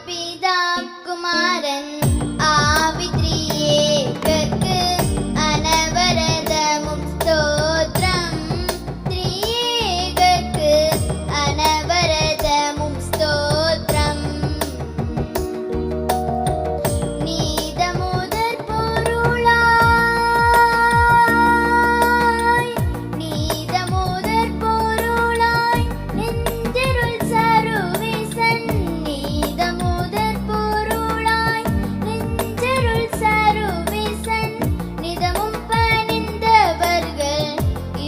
பிதா குமாரன் ஆவி திரியேகர்க்கு அனவரதமும் ஸ்தோத்திரம். திரியேகர்க்கு அனவரதமும் ஸ்தோத்திரம். நீதமுதற் பொருளாய் நீதமுதற் பொருளாய் நெஞ்சிருள் சருவிசன். நீதமுதற் பொருளாய் நெஞ்சிருள் சருவிசன். நிதமும் பணிந்தவர்கள்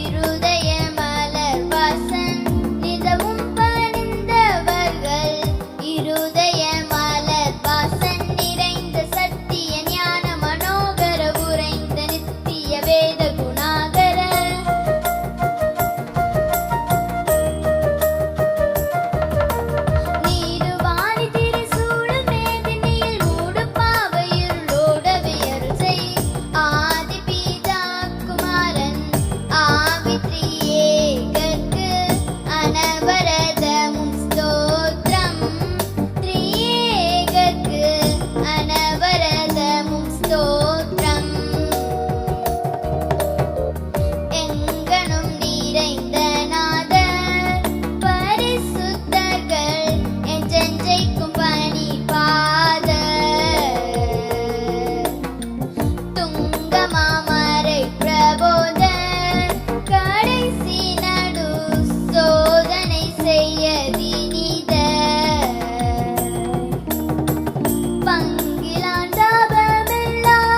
இருதய மலர் வாசன். நிதமும் பணிந்தவர்கள் இருதய மலர் வாசன். நிறைந்த சத்திய ஞான மனோகர உறைந்த நித்திய வேத குணாகர. நீடுவானி திரிசூலம் மேதினியில் மூடு பாவையிருளோடவே அருள் செய். ஆதி பிதா குமாரன் ஆவி திரியேகர்க்கு அனவரதமும் ஸ்தோத்திரம். திரியேகர்க்கு அனவரதமும் ஸ்தோத்திரம். எங்கனும் நிறைந்த நாதர் பரிசுத்தர்கள் என்றென்றைக்கும் பணிபாதர். துங்கமாமரை பிரபோதர் கடைசி நடு சோதனை செய்ய தினிதர். பங்கிலான் தாபமெல்லான்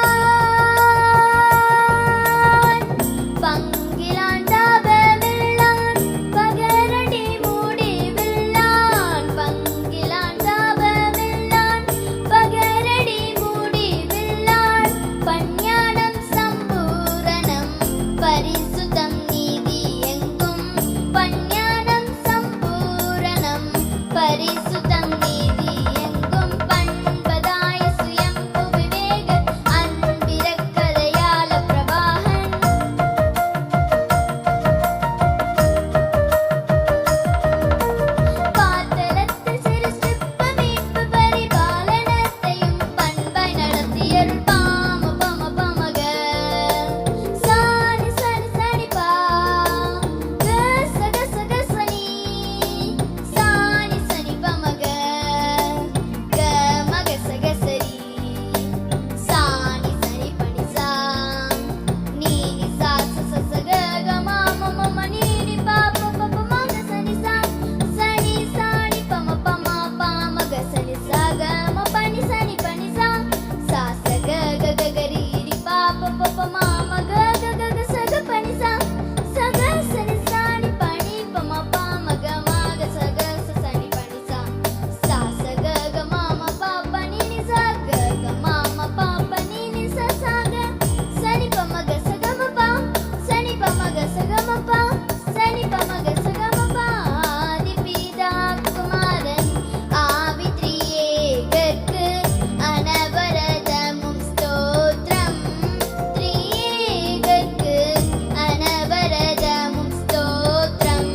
பங்கிலான் தாபமெல்லான் பகரடி முடிவில்லான். பங்கிலான் தாபமெல்லான் பகரடி முடிவில்லான். பஞ்ஞானம் சம்பூரணம் பரிசுத்தம் நீதி எங்கும். பஞ்ஞானம் சம்பூரணம் பரிசுத்தம் நீதி எங்கும். பண்பதாய சுயம்பு விவேக அன்பிரக்கதயால பிரவாகன். பாத்தலத்தில் சிருஷ்டிப்பு மீட்பு பரிபாலனத்தையும் பண்பாய் நடத்தியருள். பாம பம பமக சானி சனி சனி பா கச கச கசனி சானி சனி பமக கம கச கசரி சானி சனி பனி சா நீனி சா ச ச ச க க மா ம ம ம நீனி பா ப ப ப ம க சனி சா சனி சானி பம பம பா ம க சனி சா க ம பனி சனி பனி சா சா ச க க க க ரி ரி பா ப ப ப ம ம க க க க ச க பனி சா ச க சனி சானி பனி பம பா ம க ம க ச க ச சனி பனி சா சா ச க க ம ம பா ப நீ நி சா க க ம ம பா ப நீ நி ச சா க சனி பம க ச க ம பா சனி பம க ச க ம பா சனி பம க ச க ம பா. ஆதி பிதா குமாரன் ஆவி திரியேகர்க்கு அனவரதமும் ஸ்தோத்திரம். திரியேகர்க்கு அனவரதமும் ஸ்தோத்திரம்.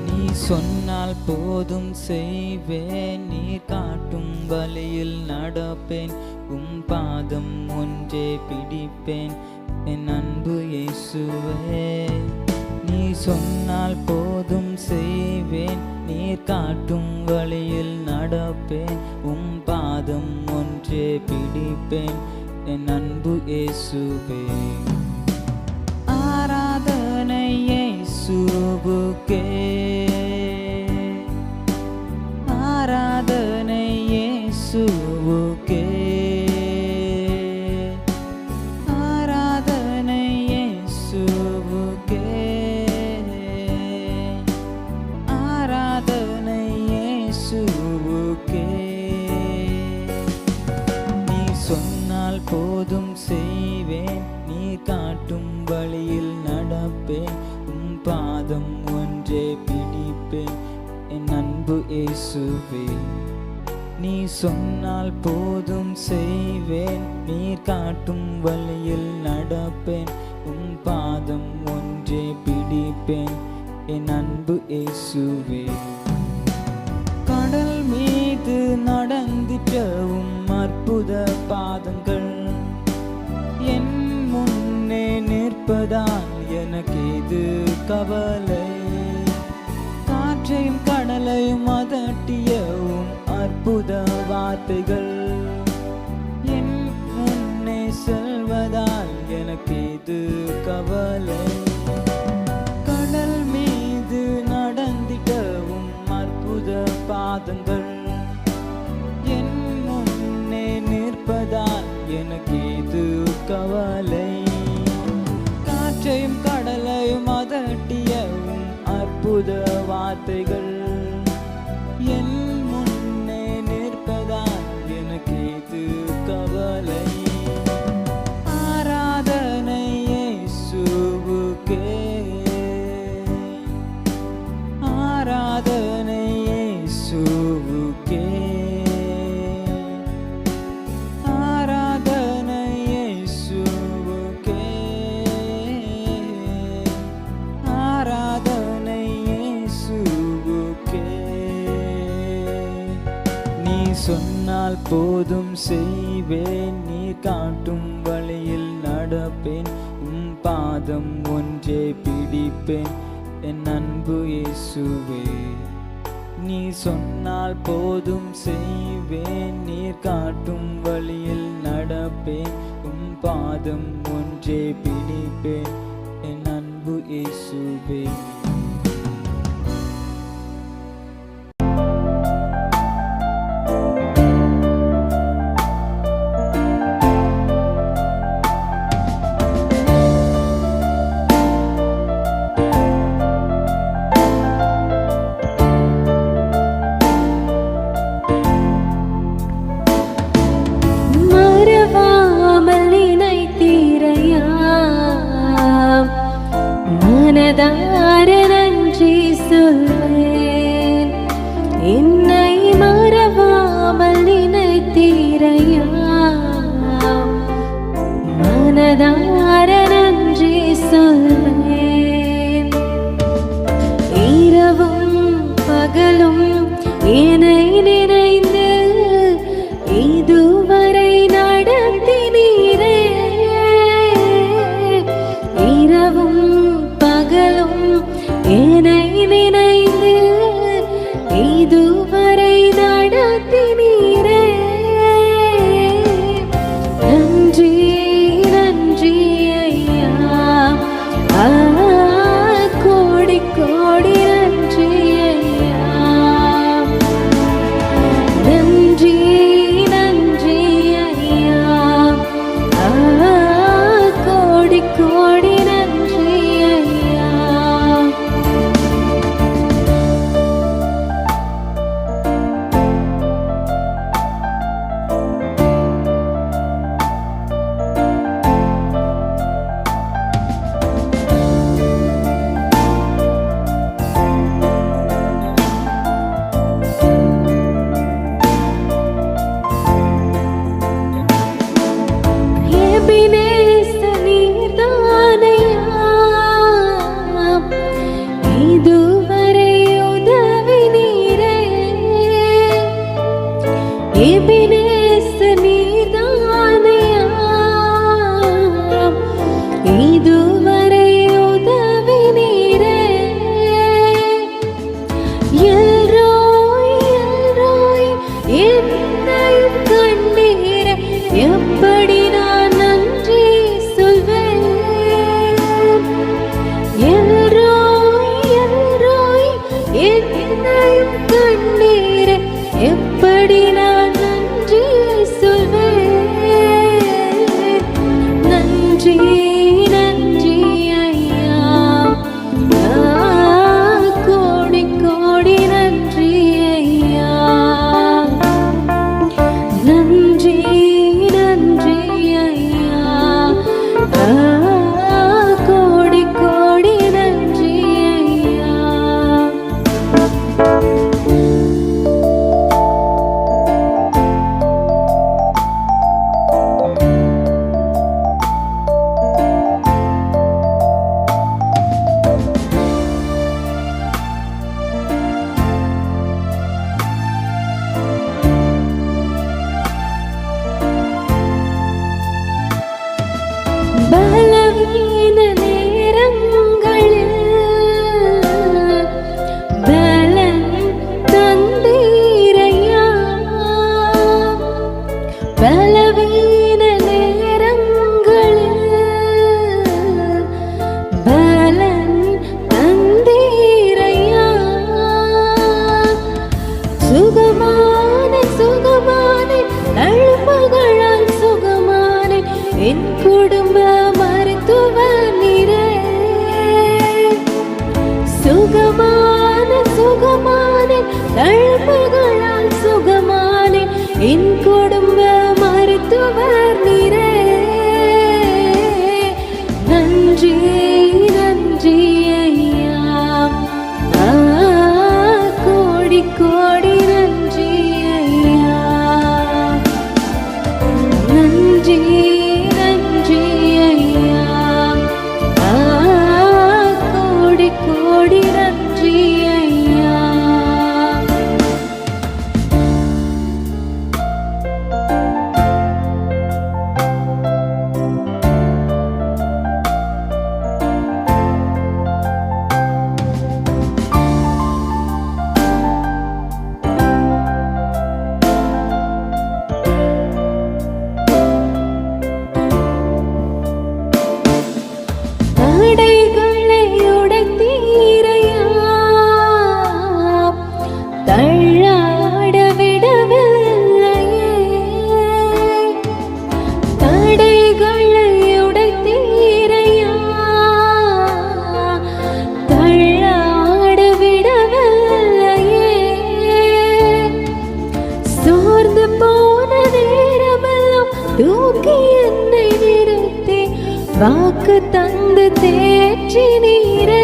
நீ சொன்னால் போதும் செய்வேன். நீ காட்டும் வழியில் நடப்பேன். பாதம் ஒன்றே பிடிப்பேன் என் அன்பு இயேசுவே. நீ சொன்னால் போதும் செய்வேன். நீர் காட்டும் வழியில் நடப்பேன். பாதம் ஒன்றே பிடிப்பேன் என் அன்பு இயேசுவே. ஆராதனை இயேசுவுக்கே, ஆராதனை இயேசுவுக்கே. இயேசுவே. நீ சொன்னால் போதும் செய்வேன், நீர் காட்டும் வழியில் நடப்பேன், உம் பாதம் ஒன்றே பிடிப்பேன் என் அன்பு இயேசுவே. கடல் மீது நடந்திட்டவும் அற்புத பாதங்கள் என் முன்னே நிற்பதால் எனக்கேது கவலை. காற்றையும் கடலையும் அதட்டியவும் அற்புத வார்த்தைகள் என் முன்னே செல்வதால் எனக்கேது கவலை. கடல் மீது நடந்திட்டவும் அற்புத பாதங்கள் என் முன்னே நிற்பதால் எனக்கேது கவலை. காற்றையும் கடலையும் அதட்டியவும் அற்புத வார்த்தைகள் என் முன்னே நிற்பதால் எனக்கேது கவலை. ஆராதனை இயேசுவுக்கே, ஆராதனை இயேசுவுக்கே, ஆராதனை இயேசுவுக்கே, ஆராதனை இயேசுவுக்கே. நீ சொன்னால் போதும் செய்வேன், நீ காட்டும் வழியில் நடப்பேன், உம் பாதம் ஒன்றே பிடிப்பேன் என் அன்பு இயேசுவே. நீ சொன்னால் போதும் செய்வேன், நீர் காட்டும் வழியில் நடப்பேன், உம் பாதம் ஒன்றே பிடிப்பேன் என் அன்பு இயேசுவே. மனதார நன்றி சொல்வேன், என்னை மறவாமல் நினைத்தீரையா. மனதார நன்றி சொல்வேன். இரவும் பகலும் என்னை நினைந்து இதுவரை நடத்தினீரே. இரவும் பகலும் என்னை நினைந்து இதுவரை நடத்தினீரே. நன்றி நன்றி ஐயா, கோடி கோடி நன்றி ஐயா. நன்றி நன்றி ஐயா, கோடி கோடி நன்றி ஐயா. எபினேசர் நீர்தானையா, இதுவரை உதவினீரே. எபினேசர் நீர்தானையா, இதுவரை உதவினீரே. எல்ரோய் எல்ரோய் என்னையும் கண்டீரே, எப்படி நான் நன்றி சொல்வேன். எல்ரோய் எல்ரோய் என்னையும் கண்டீரே, எப்படி நான் நன்றி சுகமானே சுகமானே நல்மகளால் சுகமானே என் குடும்ப மருத்துவர் நீரே சுகமானே சுகமானே நல்மகளால் சுகமானே என் குடும்ப மருத்துவர் நீரே நன்றி நன்றி ஐயா கோடி கோடி நன்றி ஐயா நன்றி நன்றி ஐயா கோடி கோடி நன்றி ஐயா தடைகளை உடைத்தீரையா தள்ளாட விடவில்லையே தடைகளை உடைத்தீரையா தள்ளாட விடவில்லையே சோர்ந்து போன நேரமெல்லாம் தூக்கி என்னை நிறுத்தி வாக்கு தந்து தேற்றி நீரே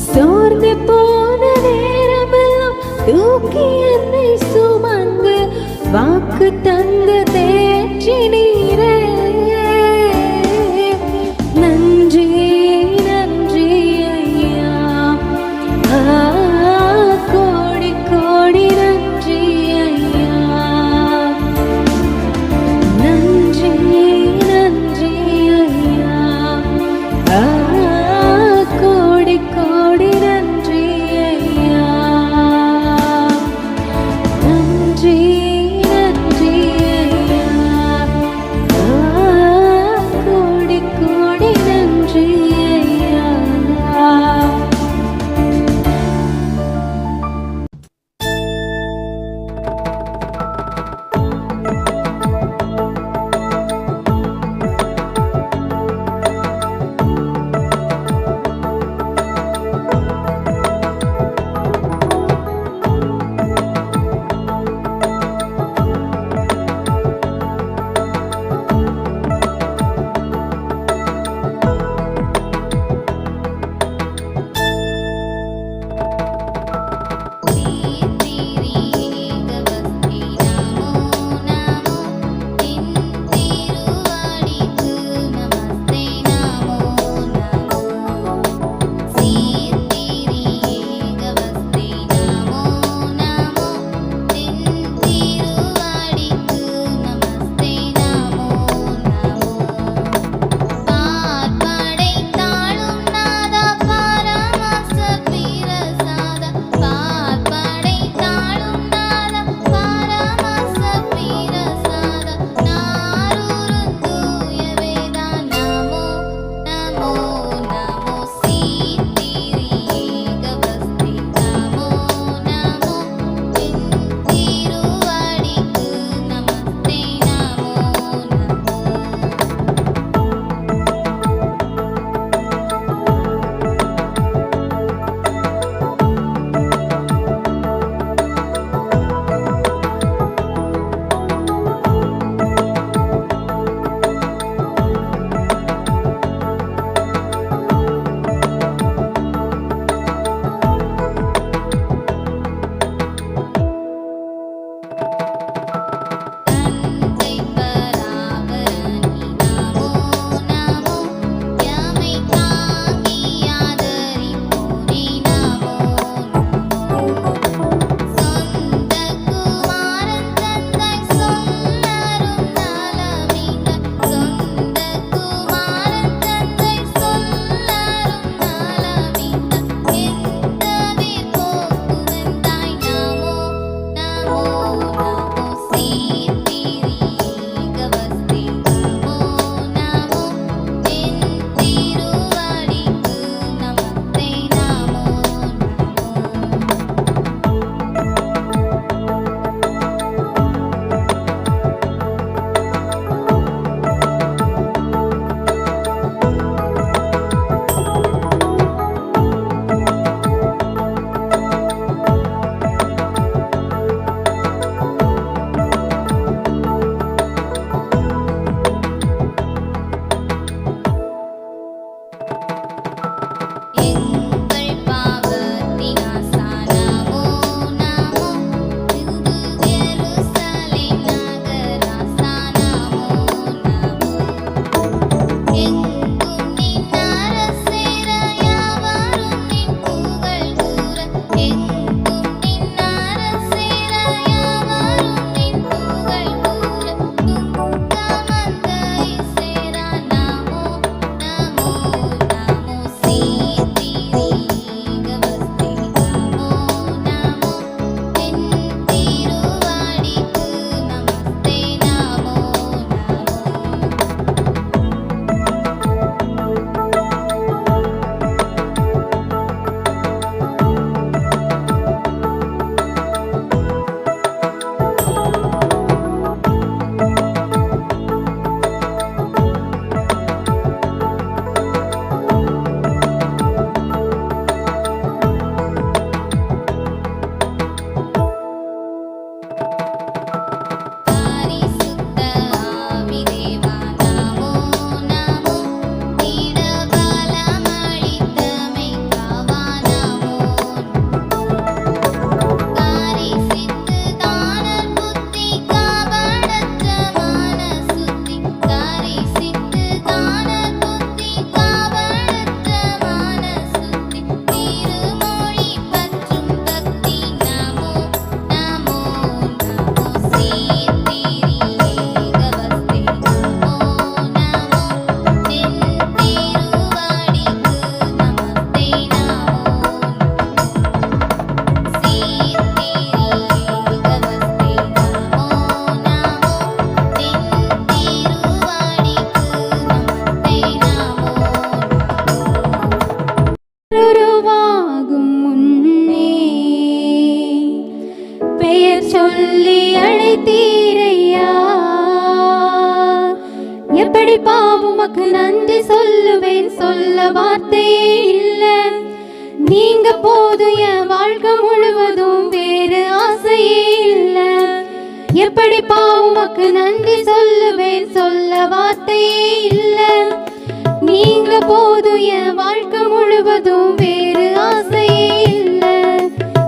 சோர்ந்து போன நேரமெல்லாம் தூக்கி என்னை சுமந்து வாக்கு தந்து தேற்றி நீரே நன்றி நன்றி ஐயா கோடி கோடி நன்றி ஐயா நன்றி நன்றி ஐயா கோடி கோடி நன்றி ஐயா நன்றி நன்றி ஐயா சொல்லி அழைத்தீரையா, எப்படி பாவுமக்கு நன்றி சொல்லுவேன், சொல்ல வார்த்தையே இல்ல. நீங்க போதும் என் வாழ்க்கை முழுவதும், வேறு ஆசையே இல்ல. எப்படி பாவுமக்கு நன்றி சொல்லுவேன், சொல்ல வார்த்தையே இல்ல. நீங்க போதும் என் வாழ்க்கை முழுவதும், வேறு ஆசையே இல்ல.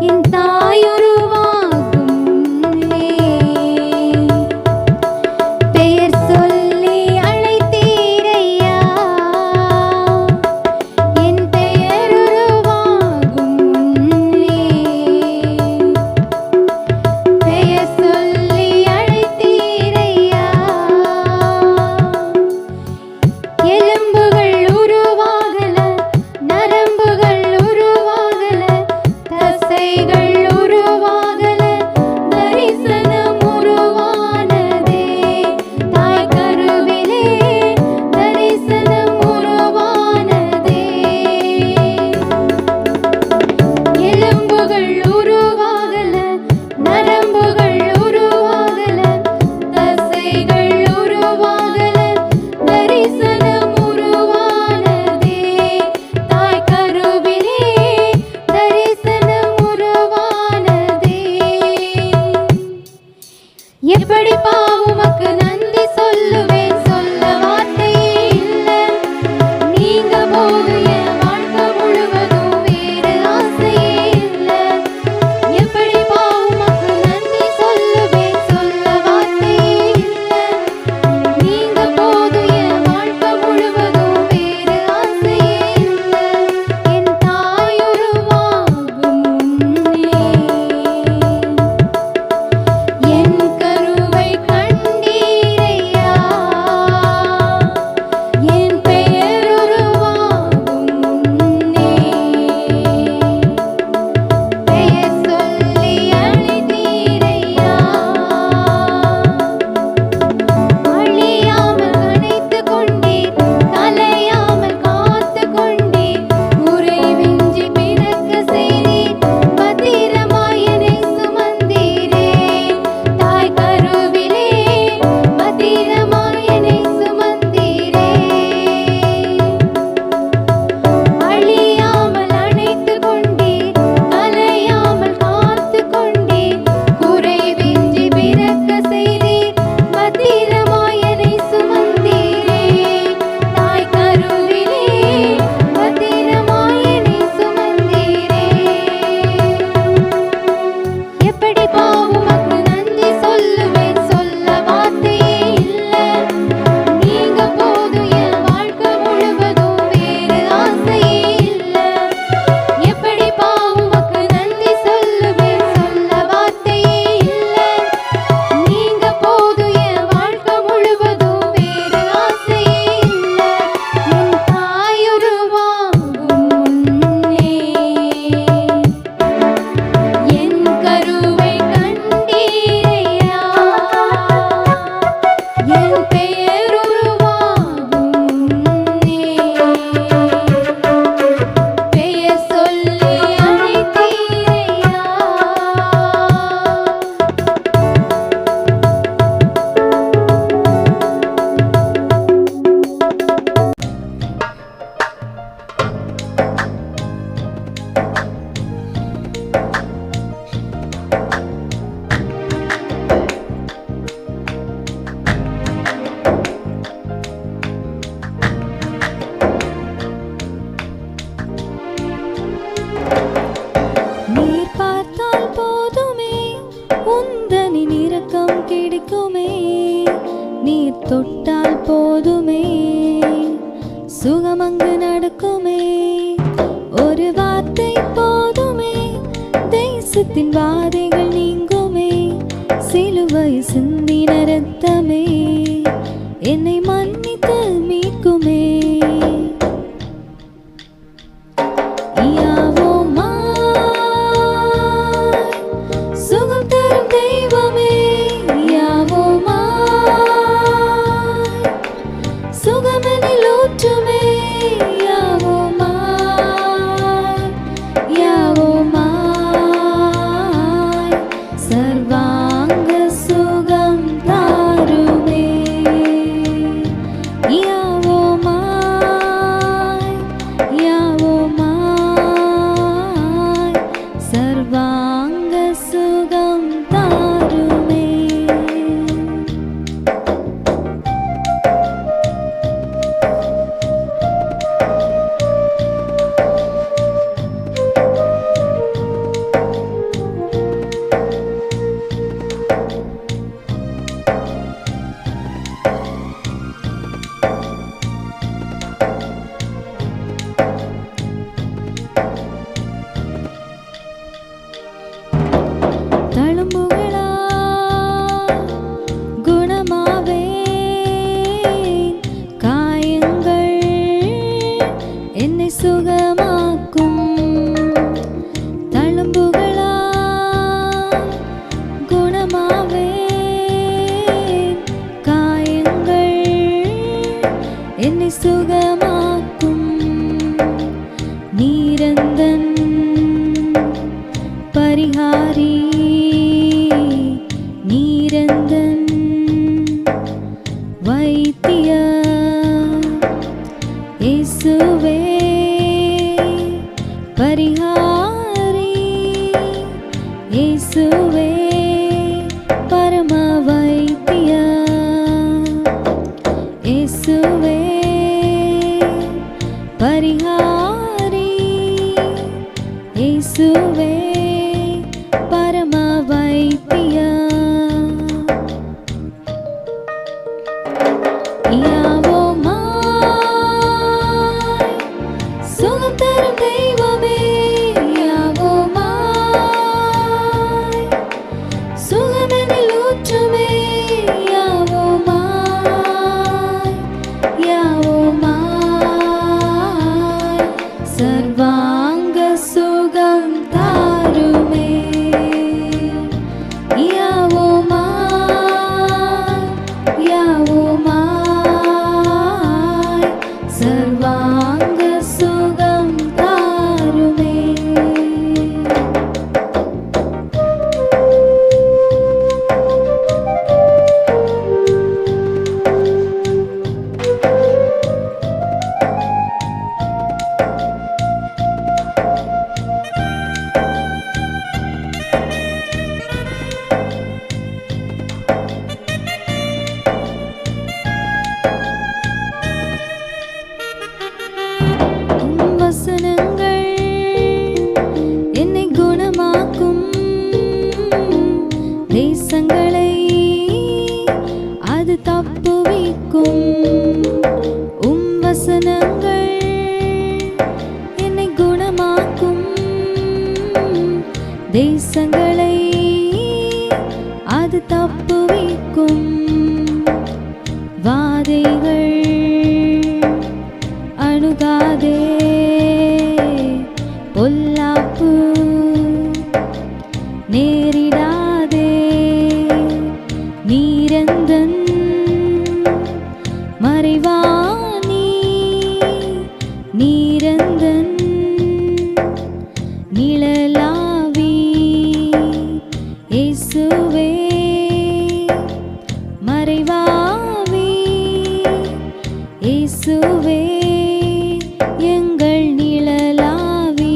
என் தாயுருவாகும் முன்னே பெயர் சொல்லி அழைத்தீரையா, என் பெயர் உருவாகும் முன்னே பெயர் சொல்லி அழைத்தீரையா. எலும்புகள் உருவாகல, நரம்புகள் உருவாகல, தசைகள் உருவாகல, தரிசனம் உருவானதே. தாய் கருவிலே தரிசனம் உருவானதே. எலும்புகள் உருவாகல, நரம்புகள் உருவாகல, தசைகள் உருவாகல, தரிசனம் உருவானதே. தாய் கருவிலே தரிசனம் உருவானதே. எப்படி பாவுமக்கு நன்றி சொல்லுவேன், சொல்ல வார்த்தையே இல்ல. நீங்க போது என் வாழ்க்கை முழுவதும், வேறு ஆசையே இல்ல. எப்படி பாவுமக்கு நன்றி சொல்லுவேன், சொல்ல வார்த்தையே இல்ல. நீங்க போது என் வாழ்க்கை முழுவதும், வேறு ஆசையே இல்ல. என் தாயுருவாகும் முன்னே என் கருவை கண்டீரையா, என் பெயர் உருவாகும் முன்னே பெயர் சொல்லி அழைத்தீரையா. அழியாமல் அணைத்துக் கொண்டீர், கலையாமல் காத்துக் கொண்டீர், குறைவின்றி பிறக்க செய்தீர், பத்திரமாய் என்னை சுமந்தீரே. தாய் கருவிலே பத்திரமாய் என்னை சுமந்தீரே. அழியாமல் அணைத்துக் கொண்டீர், கலையாமல் காத்துக் கொண்டீர், குறைவின்றி பிறக்க செய்தீர், பத்திரமாய் என்னை சுமந்தீரே. தாய் கருவிலே பத்திரமாய் என்னை சுமந்தீரே. எப்படி பாவுமக்கு நன்றி சொல்லுவேன், சொல்ல வார்த்தையே இல்ல. நீங்க போதும் என் வாழ்க்கை முழுவதும், வேறு ஆசையே இல்ல. எப்படி பாவுமக்கு நன்றி சொல்லுவேன், சொல்ல வார்த்தையே இல்ல. நீங்க போதும் என் வாழ்க்கை முழுவதும், வேறு ஆசையே இல்ல. என் தாயுருவாகும் முன்னே என் கருவை கண்டீரையா, என் பெயர் உருவாகும் முன்னே பெயர் சொல்லி அழைத்தீரையா. நீர் பார்த்தால் போதுமே, உந்தனின் இரக்கம் கிடைக்குமே. நீர் தொட்டால் போதுமே, சுகம் அங்கு நடக்குமே. ஒரு வார்த்தை போதுமே, தேசத்தின் வாதைகள் நீங்குமே. சிலுவை சிந்தின ரத்தமே என்னை மன்னித்து மீட்குமே. சுகம் தரும் தெய்வமே, சுகமெனில் ஊற்றுமே. சர்வா சர்வாங்க சுகம் தாருமே. சுகமாக்கும் நீரந்தன் பரிகாரி நீரந்தன் வைத்திய இயேசுவே பரிகாரி இயேசுவே பரம வைத்திய இயேசுவே பரிகாரி இயேசுவே பரம வைத்திய யாவோமாய் சுகம் தரும் தெய்வமே யாவோமாய் சுகமெனில் ஊற்றுமே யாவோமாய் யாவோமாய் சர்வாங்க சுகம் தாருமே யாவோமாய் யாவோமாய் சர்வாங்க சுகம் தாருமே. வசனங்கள் என்னை குணமாக்கும் தேசங்களை அது தப்புவிக்கும் வசனங்கள் என்னை குணமாக்கும் தேசங்களை அது தப்புவிக்கும் வாதைகள் அணுகாதே பொல்லாப்பு நேரிடாதே நீரந்தன் மறைவானி நீரந்தன் நிழலாவி இயேசுவே மறைவாவி இயேசுவே எங்கள் நிழலாவி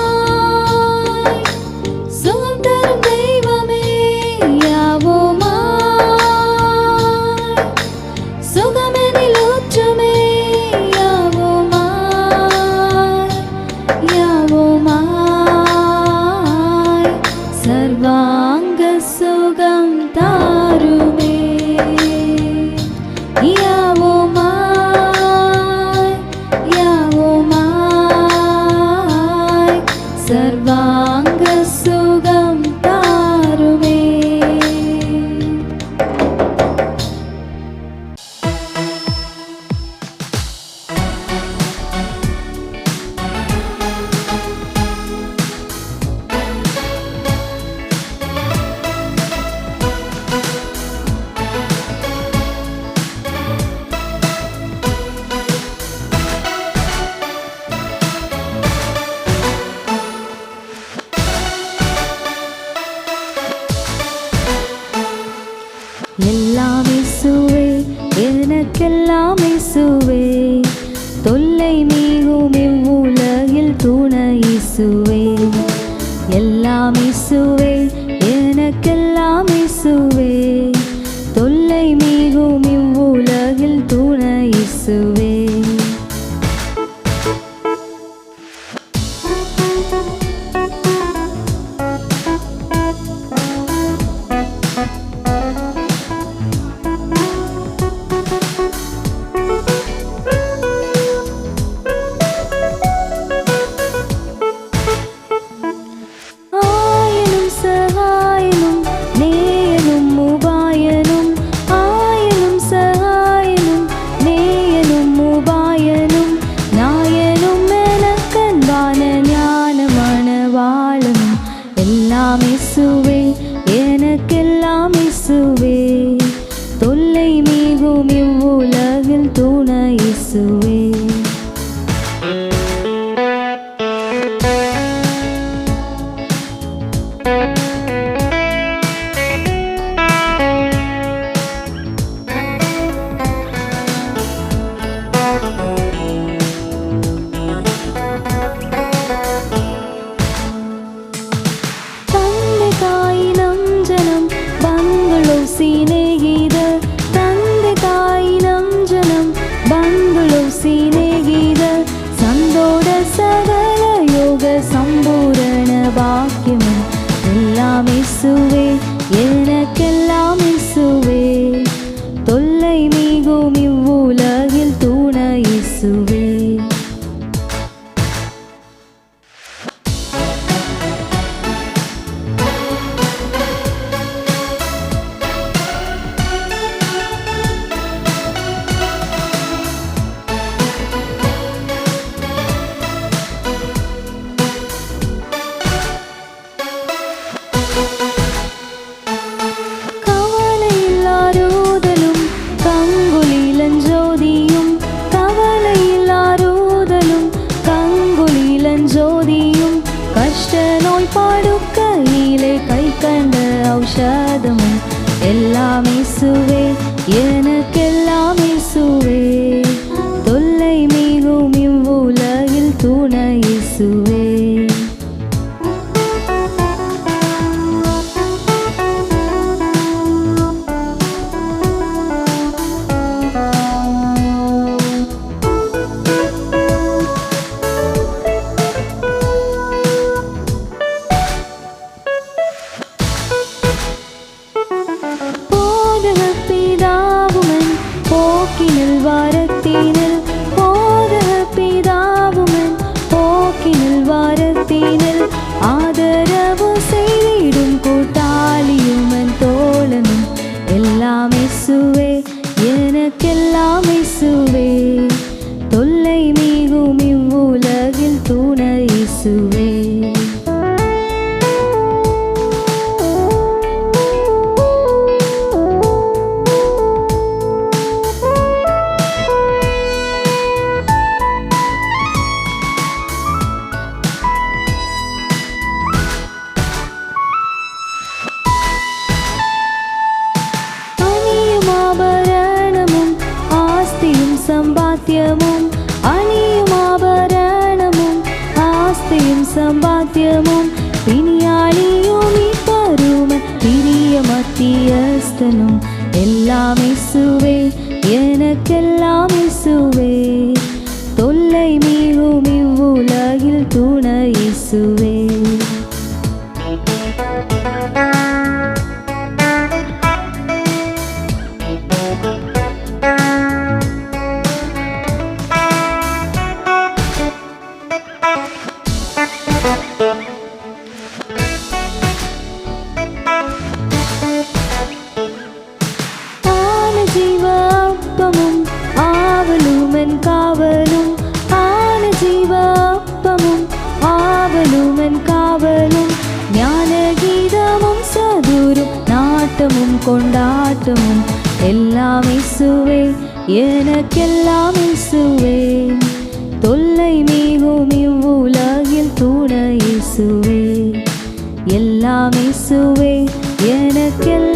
யாவோமாய் சுகம் தரும் தெய்வமே யாவோமாய் சுகமெனில் ஊற்றுமே யாவோமாய் யாவோமாய் சர்வாங்க சுகம் தாருமே யாவோமாய் யாவோமாய் சர்வாங்க சுகம் தாருமே. துணை இயேசுவே. எல்லாம் இயேசுவே, எனக்கெல்லாம் இயேசுவே. தொல்லை மிகும் இவ்வுலகில் துணை இயேசுவே. எல்லாம் இயேசுவே, எனக்கெல்லாம் இயேசுவே. தொல்லை மிகும் இவ்வுலகில் துணை இயேசுவே. ಸ್ನೇಹಿತ ತಂದೆ ತಾಯಿ ನಮ್ ಜನಂ ಬಂಧುಳು ಸ್ನೇಹಿತ ಸಂದೋಡ ಸಕಲ ಯೋಗ ಸಂಪೂರ್ಣ பாக்கியம் எல்லாம் இயேசுவே, எனக்கெல்லாம் இயேசுவே. தொல்லை மிகும் இவ்வுலகில் துணை இயேசுவே. படுக்கையிலே கை கண்ட ஔஷதமும் எல்லாம் இயேசுவே, எனக்கெல்லாம் இயேசுவே. தொல்லை மிகும் இவ்வுலகில் துணை இயேசுவே. போக்கினில் வாரத்தினில் போதக பிதாவுமன் போக்கினில் வாரத்தினில் ஆதரவு செய்திடும் கூட்டாளியுமன் தோழனும் எல்லாம் இயேசுவே, எனக்கெல்லாம் இயேசுவே. தொல்லை மிகும் இவ்வுலகில் துணை இயேசுவே. சம்பாத்தியமும் அணியும் ஆபரணமும் ஆஸ்தியும் சம்பாத்தியமும் பிணியாளியும் இப்பரும பிரிய மத்தியஸ்தனும் எல்லாம் இயேசுவே, எனக்கெல்லாம் இயேசுவே. தொல்லை மிகும் இவ்வுலகில் துணை இயேசுவே. ஜீவாப்பமும் ஆவலுமன் காவலும் ஆன ஜீவாப்பமும் ஆவலுமன் காவலும் ஞான கீதமும் சதுரும் நாட்டமும் கொண்டாட்டமும் எல்லாம் இயேசுவே, எனக்கெல்லாம் இயேசுவே. தொல்லை மிகும் இவ்வுலகில் துணை இயேசுவே. எல்லாம் இயேசுவே, எனக்கெல்லாம்